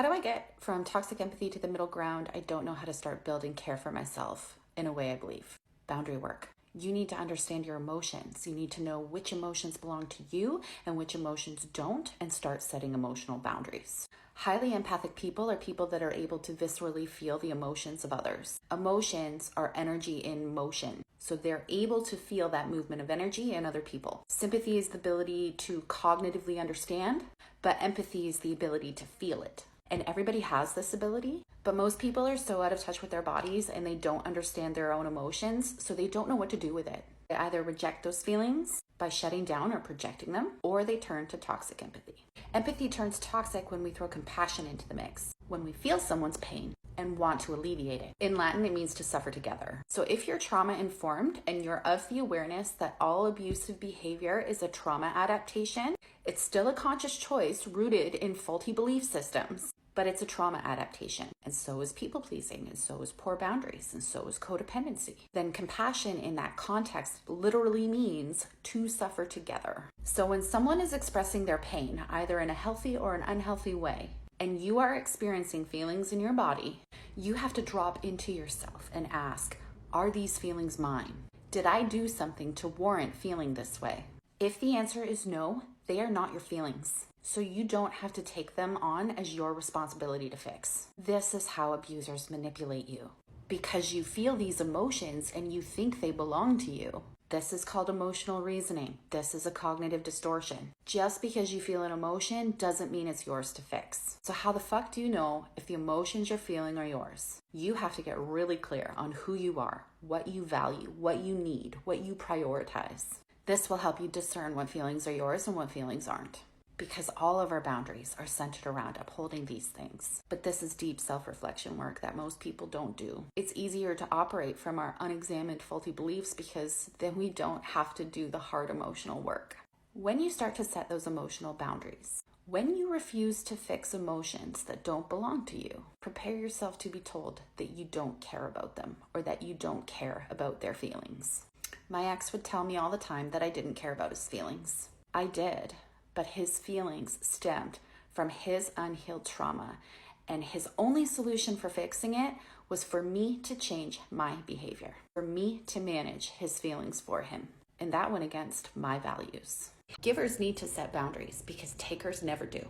How do I get from toxic empathy to the middle ground? I don't know how to start building care for myself in a way I believe. Boundary work. You need to understand your emotions. You need to know which emotions belong to you and which emotions don't, and start setting emotional boundaries. Highly empathic people are people that are able to viscerally feel the emotions of others. Emotions are energy in motion, so they're able to feel that movement of energy in other people. Sympathy is the ability to cognitively understand, but empathy is the ability to feel it. And everybody has this ability, but most people are so out of touch with their bodies and they don't understand their own emotions, so they don't know what to do with it. They either reject those feelings by shutting down or projecting them, or they turn to toxic empathy. Empathy turns toxic when we throw compassion into the mix, when we feel someone's pain and want to alleviate it. In Latin, it means to suffer together. So if you're trauma informed and you're of the awareness that all abusive behavior is a trauma adaptation, it's still a conscious choice rooted in faulty belief systems, but it's a trauma adaptation. And so is people pleasing, and so is poor boundaries, and so is codependency. Then compassion in that context literally means to suffer together. So when someone is expressing their pain, either in a healthy or an unhealthy way, and you are experiencing feelings in your body, you have to drop into yourself and ask, are these feelings mine? Did I do something to warrant feeling this way? If the answer is no, they are not your feelings. So you don't have to take them on as your responsibility to fix. This is how abusers manipulate you. Because you feel these emotions and you think they belong to you. This is called emotional reasoning. This is a cognitive distortion. Just because you feel an emotion doesn't mean it's yours to fix. So how the fuck do you know if the emotions you're feeling are yours? You have to get really clear on who you are, what you value, what you need, what you prioritize. This will help you discern what feelings are yours and what feelings aren't. Because all of our boundaries are centered around upholding these things. But this is deep self-reflection work that most people don't do. It's easier to operate from our unexamined faulty beliefs because then we don't have to do the hard emotional work. When you start to set those emotional boundaries, when you refuse to fix emotions that don't belong to you, prepare yourself to be told that you don't care about them or that you don't care about their feelings. My ex would tell me all the time that I didn't care about his feelings. I did. But his feelings stemmed from his unhealed trauma, and his only solution for fixing it was for me to change my behavior, for me to manage his feelings for him, and that went against my values. Givers need to set boundaries because takers never do.